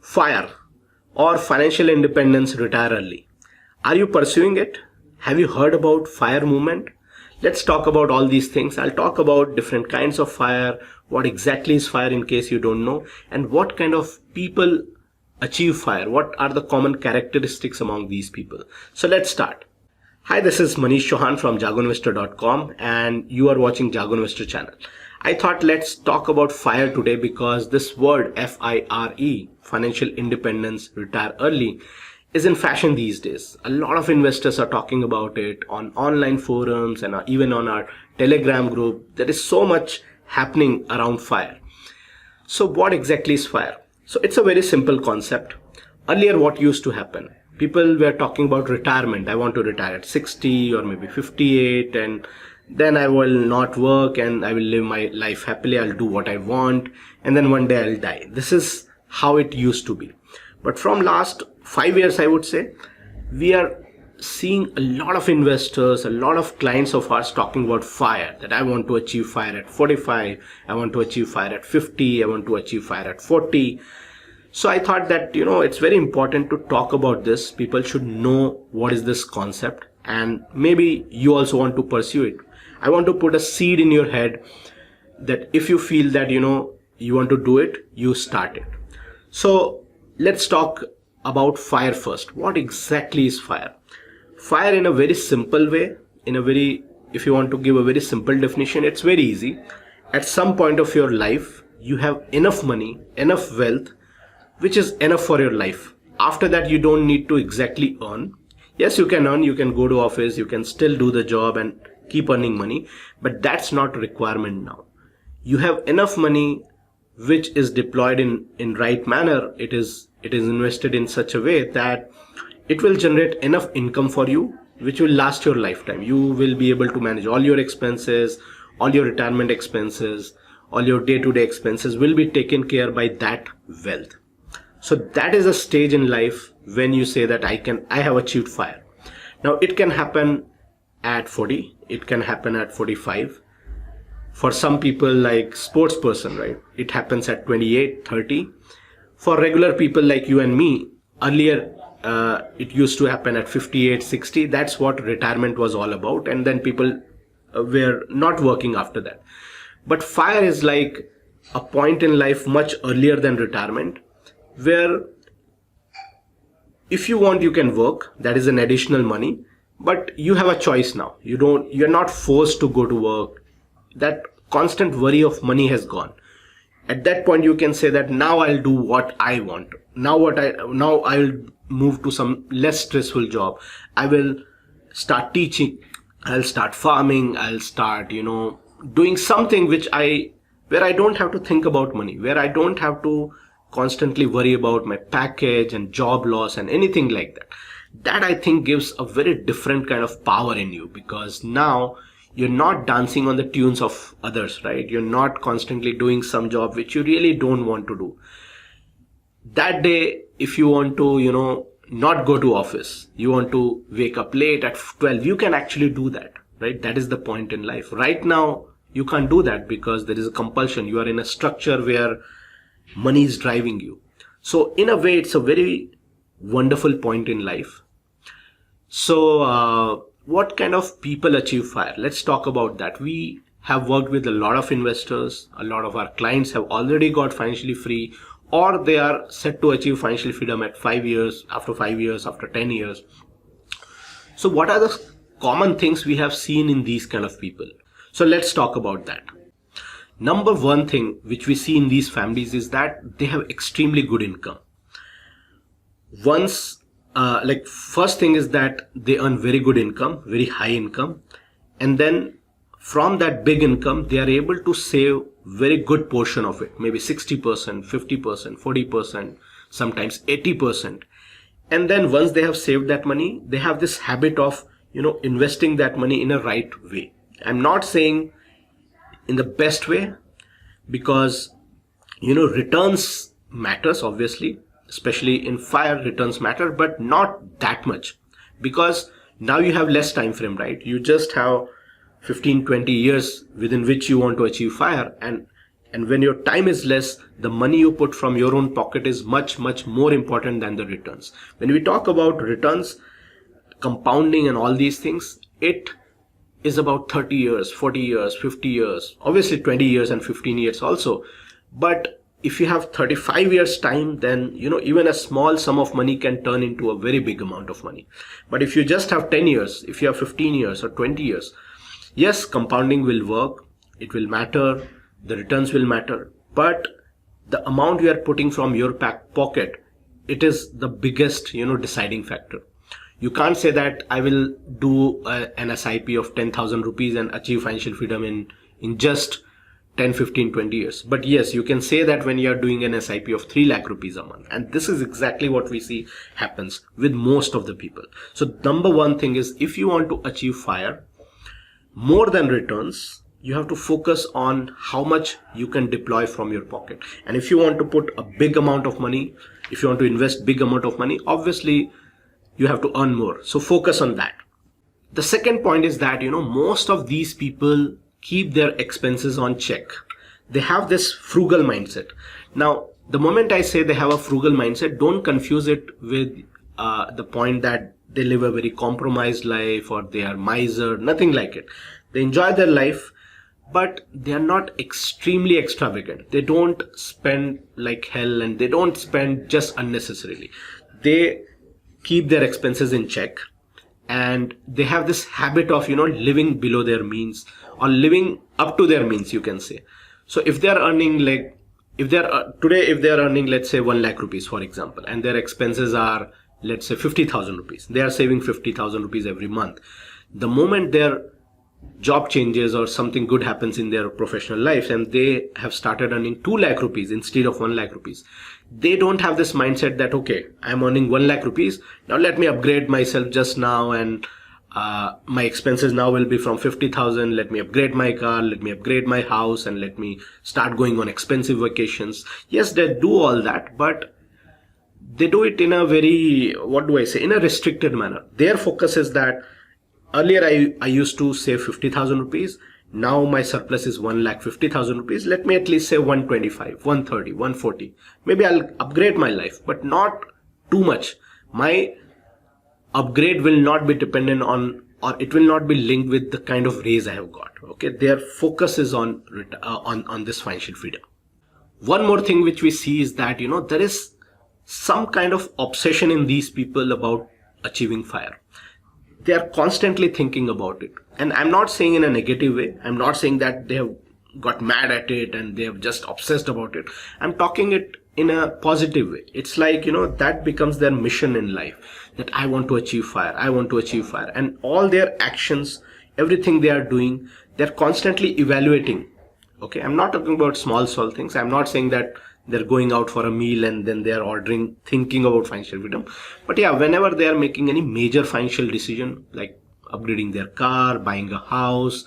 FIRE or financial independence, retire early. Are you pursuing it? Have you heard about FIRE movement? Let's talk about all these things. I'll talk about different kinds of FIRE, what exactly is FIRE in case you don't know, and what kind of people achieve FIRE. What are the common characteristics among these people? So let's start. Hi, this is Manish Chauhan from jagoinvestor.com and you are watching Jago Investor channel. I thought let's talk about FIRE today because this word FIRE, financial independence, retire early, is in fashion these days. A lot of investors are talking about it on online forums and even on our Telegram group. There is so much happening around FIRE. So what exactly is FIRE? So it's a very simple concept. Earlier what used to happen? People were talking about retirement. I want to retire at 60 or maybe 58 and then I will not work and I will live my life happily. I'll do what I want and then one day I'll die. This is how it used to be. But from last 5 years, I would say, we are seeing a lot of investors, a lot of clients of ours talking about FIRE, that I want to achieve FIRE at 45, I want to achieve FIRE at 50, I want to achieve FIRE at 40. So I thought that, it's very important to talk about this. People should know what is this concept and maybe you also want to pursue it. I want to put a seed in your head that if you feel that, you want to do it, you start it. So let's talk about FIRE first. What exactly is FIRE? FIRE in a very simple way, if you want to give a very simple definition, it's very easy. At some point of your life, you have enough money, enough wealth, which is enough for your life. After that, you don't need to exactly earn. Yes, you can earn, you can go to office, you can still do the job and keep earning money, but that's not a requirement now. You have enough money which is deployed in right manner. It is invested in such a way that it will generate enough income for you, which will last your lifetime. You will be able to manage all your expenses, all your retirement expenses, all your day-to-day expenses will be taken care by that wealth. So that is a stage in life when you say that I have achieved FIRE. Now it can happen at 40, it can happen at 45. For some people like sports person, right? It happens at 28, 30. For regular people like you and me, earlier it used to happen at 58, 60. That's what retirement was all about. And then people were not working after that. But FIRE is like a point in life much earlier than retirement, where if you want, you can work. That is an additional money, but you have a choice now. You're not forced to go to work. That constant worry of money has gone. At that point, you can say that now I'll do what I want. Now I'll move to some less stressful job. I will start teaching. I'll start farming. I'll start, doing something where I don't have to think about money, where I don't have to constantly worry about my package and job loss and anything like that. That I think gives a very different kind of power in you, because now you're not dancing on the tunes of others, right? You're not constantly doing some job which you really don't want to do. That day, if you want to, not go to office, you want to wake up late at 12, you can actually do that, right? That is the point in life. Right now, you can't do that because there is a compulsion. You are in a structure where money is driving you. So in a way, it's a very wonderful point in life. So what kind of people achieve FIRE? Let's talk about that. We have worked with a lot of investors. A lot of our clients have already got financially free, or they are set to achieve financial freedom at 5 years, after 5 years, after 10 years. So what are the common things we have seen in these kind of people? So let's talk about that. Number one thing which we see in these families is that they have extremely good income. First thing is that they earn very good income, very high income. And then from that big income, they are able to save very good portion of it, maybe 60%, 50%, 40%, sometimes 80%. And then once they have saved that money, they have this habit of, investing that money in a right way. I'm not saying in the best way, because returns matters, obviously, especially in FIRE, returns matter, but not that much, because now you have less time frame, right? You just have 15-20 years within which you want to achieve FIRE, and And when your time is less, the money you put from your own pocket is much, much more important than the returns. When we talk about returns, compounding and all these things, it is about 30 years, 40 years, 50 years, obviously 20 years and 15 years also. But if you have 35 years time, then even a small sum of money can turn into a very big amount of money. But if you just have 10 years, if you have 15 years or 20 years, yes, compounding will work, it will matter, the returns will matter, but the amount you are putting from your pocket, it is the biggest deciding factor. You can't say that I will do an SIP of 10,000 rupees and achieve financial freedom in just 10, 15, 20 years. But yes, you can say that when you are doing an SIP of 3 lakh rupees a month. And this is exactly what we see happens with most of the people. So number one thing is, if you want to achieve FIRE, more than returns, you have to focus on how much you can deploy from your pocket. And if you want to put a big amount of money, if you want to invest big amount of money, obviously you have to earn more. So focus on that. The second point is that, most of these people keep their expenses on check. They have this frugal mindset. Now, the moment I say they have a frugal mindset, don't confuse it with the point that they live a very compromised life or they are miser, nothing like it. They enjoy their life, but they are not extremely extravagant. They don't spend like hell and they don't spend just unnecessarily. They keep their expenses in check, and they have this habit of living below their means or living up to their means, you can say. So if they are earning if they are earning, let's say 1 lakh rupees for example, and their expenses are, let's say 50,000 rupees, they are saving 50,000 rupees every month. The moment their job changes or something good happens in their professional life and they have started earning 2 lakh rupees instead of 1 lakh rupees, they don't have this mindset that, okay, I'm earning 1 lakh rupees, now let me upgrade myself just now, and my expenses now will be from 50,000, let me upgrade my car, let me upgrade my house, and let me start going on expensive vacations. Yes, they do all that, but they do it in a very, in a restricted manner. Their focus is that earlier I used to save 50,000 rupees. Now my surplus is 1,50,000 rupees. Let me at least say 125, 130, 140. Maybe I'll upgrade my life, but not too much. My upgrade will not be dependent on, or it will not be linked with the kind of raise I have got. Okay, their focus is on this financial freedom. One more thing which we see is that there is some kind of obsession in these people about achieving FIRE. They are constantly thinking about it. And I'm not saying in a negative way. I'm not saying that they have got mad at it and they have just obsessed about it. I'm talking it in a positive way. It's like, that becomes their mission in life, that I want to achieve FIRE. I want to achieve FIRE. And all their actions, everything they are doing, they're constantly evaluating. Okay, I'm not talking about small things. I'm not saying that they're going out for a meal and then they're ordering, thinking about financial freedom. But yeah, whenever they are making any major financial decision, like upgrading their car, buying a house,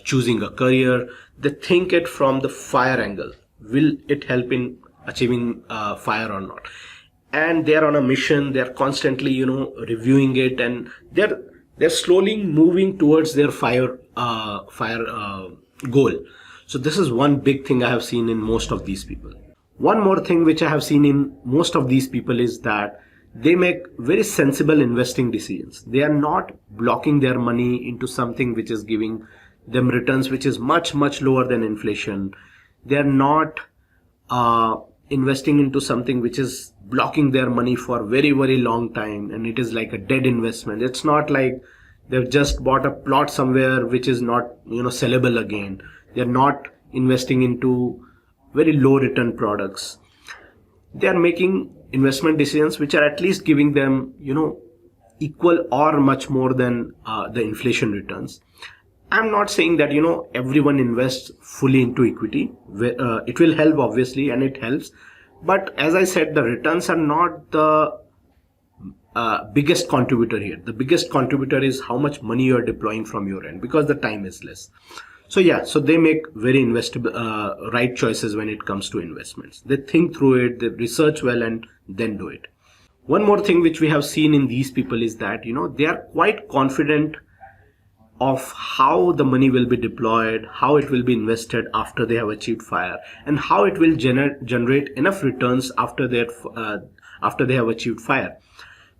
choosing a career, they think it from the FIRE angle. Will it help in achieving FIRE or not? And they're on a mission. They're constantly, reviewing it, and they're slowly moving towards their FIRE goal. So this is one big thing I have seen in most of these people. One more thing which I have seen in most of these people is that they make very sensible investing decisions. They are not blocking their money into something which is giving them returns which is much, much lower than inflation. They are not investing into something which is blocking their money for very, very long time, and it is like a dead investment. It's not like they've just bought a plot somewhere which is not sellable again. They're not investing into very low return products. They are making investment decisions which are at least giving them equal or much more than the inflation returns. I'm not saying that everyone invests fully into equity. It will help, obviously, and it helps, but as I said, the returns are not the biggest contributor here. The biggest contributor is how much money you are deploying from your end, because the time is less. So yeah, so they make very investable, right choices when it comes to investments. They think through it, they research well, and then do it. One more thing which we have seen in these people is that, they are quite confident of how the money will be deployed, how it will be invested after they have achieved FIRE, and how it will generate enough returns after they have achieved FIRE.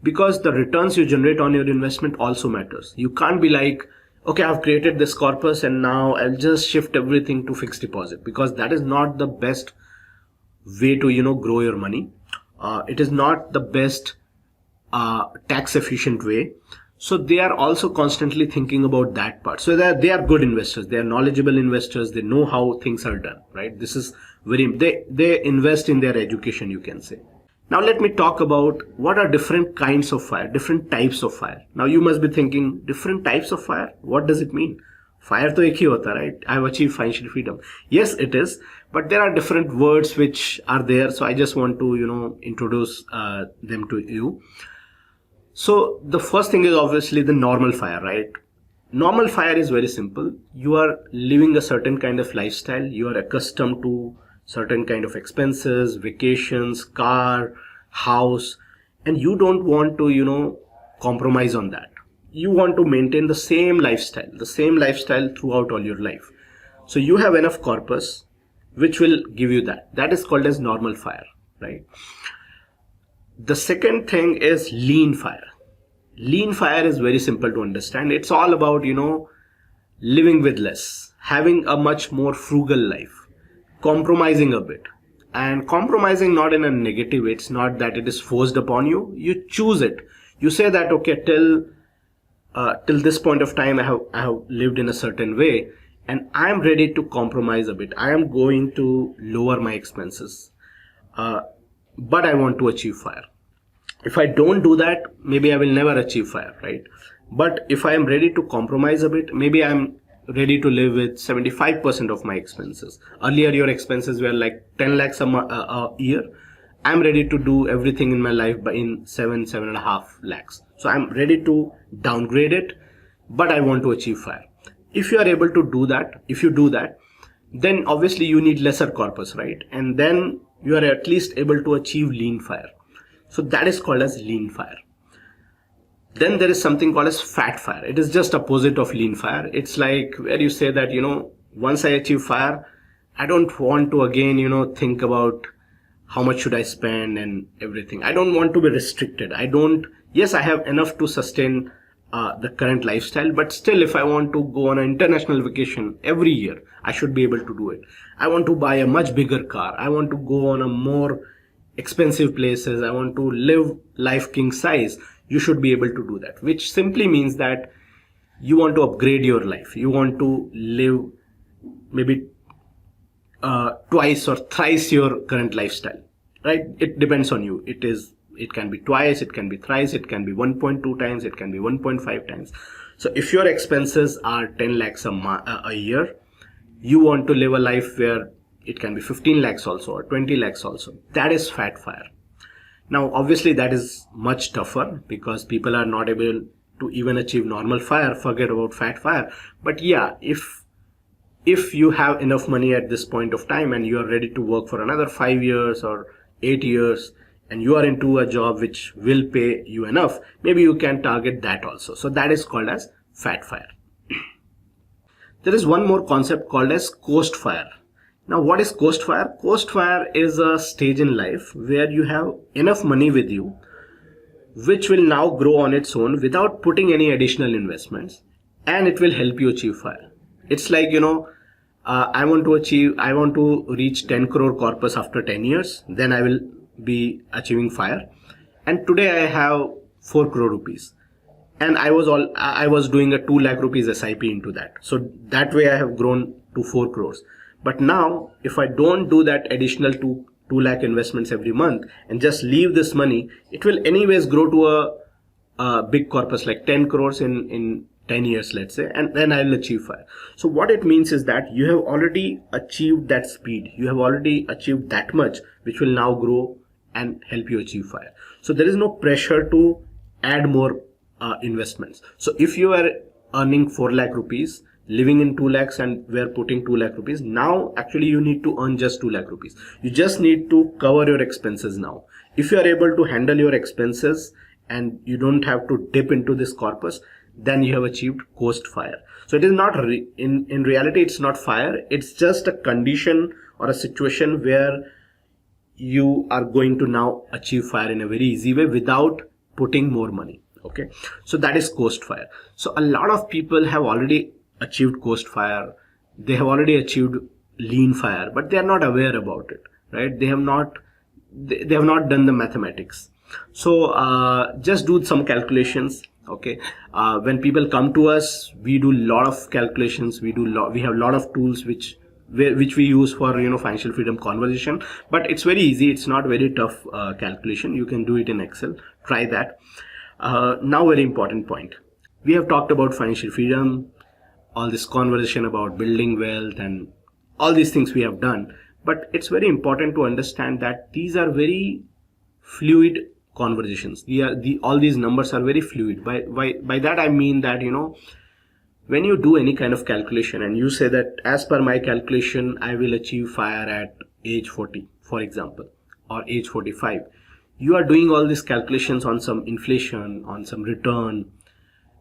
Because the returns you generate on your investment also matters. You can't be like, okay, I've created this corpus and now I'll just shift everything to fixed deposit, because that is not the best way to grow your money. It is not the best tax efficient way. So they are also constantly thinking about that part. So they are good investors, they are knowledgeable investors, they know how things are done, right? This is they invest in their education, you can say. Now let me talk about what are different kinds of FIRE, different types of FIRE. Now you must be thinking, different types of FIRE, what does it mean? FIRE to ek hi hota, right? I have achieved financial freedom. Yes, it is, but there are different words which are there. So I just want to introduce them to you. So the first thing is obviously the normal FIRE, right? Normal FIRE is very simple. You are living a certain kind of lifestyle. You are accustomed to certain kind of expenses, vacations, car, house, and you don't want to, compromise on that. You want to maintain the same lifestyle throughout all your life. So you have enough corpus which will give you that. That is called as normal FIRE, right? The second thing is lean FIRE. Lean FIRE is very simple to understand. It's all about, living with less, having a much more frugal life, compromising a bit, and compromising not in a negative way. It's not that it is forced upon you. You choose it. You say that, okay, till this point of time, I have lived in a certain way, and I am ready to compromise a bit. I am going to lower my expenses, but I want to achieve FIRE. If I don't do that, maybe I will never achieve FIRE, right? But if I am ready to compromise a bit, maybe I'm ready to live with 75% of my expenses. Earlier, your expenses were like 10 lakhs a year. I'm ready to do everything in my life in 7.5 lakhs. So I'm ready to downgrade it, but I want to achieve FIRE. If you are able to do that, if you do that, then obviously you need lesser corpus, right? And then you are at least able to achieve lean FIRE. So that is called as lean FIRE. Then there is something called as fat FIRE. It is just opposite of lean FIRE. It's like where you say that, once I achieve FIRE, I don't want to again, think about how much should I spend and everything. I don't want to be restricted. Yes, I have enough to sustain the current lifestyle, but still if I want to go on an international vacation every year, I should be able to do it. I want to buy a much bigger car. I want to go on a more expensive places. I want to live life king size. You should be able to do that, which simply means that you want to upgrade your life. You want to live maybe twice or thrice your current lifestyle, right? It depends on you. It can be twice, it can be thrice, it can be 1.2 times, it can be 1.5 times. So if your expenses are 10 lakhs a year, you want to live a life where it can be 15 lakhs also or 20 lakhs also. That is fat FIRE. Now, obviously that is much tougher because people are not able to even achieve normal FIRE, forget about fat FIRE. But yeah, if you have enough money at this point of time and you are ready to work for another 5 years or 8 years and you are into a job which will pay you enough, maybe you can target that also. So that is called as fat FIRE. There is one more concept called as coast FIRE. Now, what is coast FIRE? Coast FIRE is a stage in life where you have enough money with you, which will now grow on its own without putting any additional investments, and it will help you achieve FIRE. It's like, I want to reach 10 crore corpus after 10 years, then I will be achieving FIRE. And today I have 4 crore rupees. And I was doing a 2 lakh rupees SIP into that. So that way I have grown to 4 crores. But now, if I don't do that additional 2 lakh investments every month and just leave this money, it will anyways grow to a big corpus like 10 crores in 10 years, let's say, and then I'll achieve FIRE. So what it means is that you have already achieved that speed. You have already achieved that much, which will now grow and help you achieve FIRE. So there is no pressure to add more investments. So if you are earning 4 lakh rupees, living in 2 lakhs and we're putting 2 lakh rupees. Now, actually, you need to earn just 2 lakh rupees. You just need to cover your expenses now. If you are able to handle your expenses and you don't have to dip into this corpus, then you have achieved coast fire. So it is not in reality, it's not fire. It's just a condition or a situation where you are going to now achieve fire in a very easy way without putting more money. Okay, so that is coast fire. So a lot of people have already achieved coast fire. They have already achieved lean fire, but they are not aware about it, right? They have not done the mathematics. So just do some calculations. Okay, when people come to us, we do a lot of calculations. We have a lot of tools which we use for financial freedom conversation, but it's very easy. It's not very tough calculation. You can do it in Excel. Try that. Now, very important point. We have talked about financial freedom, all this conversation about building wealth and all these things we have done, but it's very important to understand that these are very fluid conversations. All these numbers are very fluid. By that I mean that when you do any kind of calculation and you say that as per my calculation I will achieve fire at age 40, for example, or age 45, you are doing all these calculations on some inflation, on some return,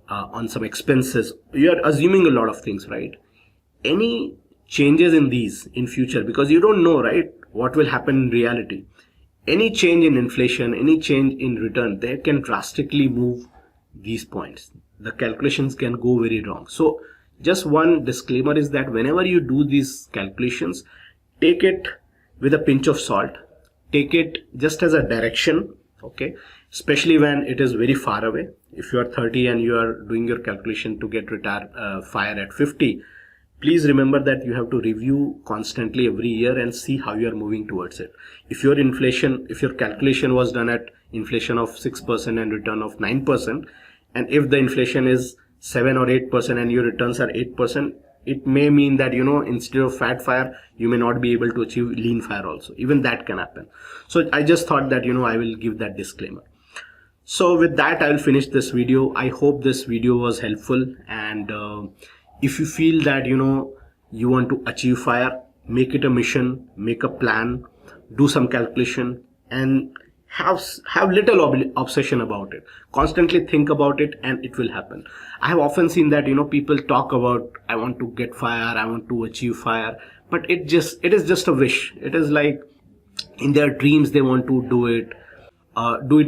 on some expenses. You are assuming a lot of things, right? Any changes in these in future, because you don't know, right, what will happen in reality. Any change in inflation, any change in return, they can drastically move these points. The calculations can go very wrong. So just one disclaimer is that whenever you do these calculations, take it with a pinch of salt. Take it just as a direction, okay? Especially when it is very far away. If you are 30 and you are doing your calculation to get fire at 50, please remember that you have to review constantly every year and see how you are moving towards it. If your calculation was done at inflation of 6% and return of 9%, and if the inflation is 7 or 8% and your returns are 8%, it may mean that instead of fat fire you may not be able to achieve lean fire also. Even that can happen. So I just thought that I will give that disclaimer. So with that I will finish this video. I hope this video was helpful, and if you feel that you want to achieve fire, make it a mission, make a plan, do some calculation, and have little obsession about it. Constantly think about it and it will happen. I have often seen that people talk about, I want to get fire, I want to achieve fire, but it is just a wish. It is like in their dreams they want to do it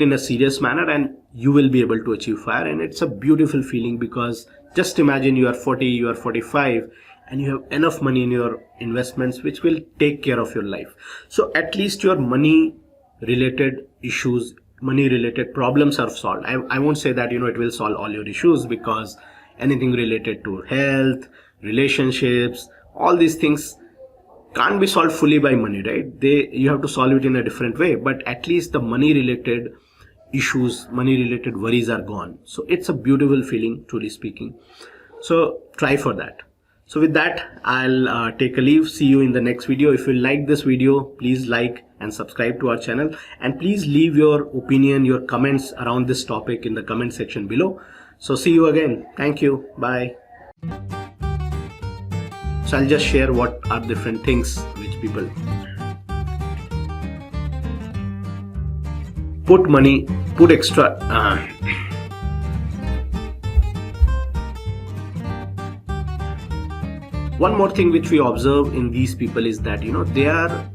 in a serious manner, and you will be able to achieve fire. And it's a beautiful feeling, because just imagine you are 40, you are 45, and you have enough money in your investments which will take care of your life. So at least your money related issues, money related problems are solved. I won't say that it will solve all your issues, because anything related to health, relationships, all these things can't be solved fully by money, right? You have to solve it in a different way, but at least the money related issues, money related worries are gone. So it's a beautiful feeling, truly speaking. So try for that. So with that, I'll take a leave. See you in the next video. If you like this video, please like and subscribe to our channel, and please leave your opinion, your comments around this topic in the comment section below. So see you again. Thank you. Bye. So I'll just share what are different things which people put extra. One more thing which we observe in these people is that they are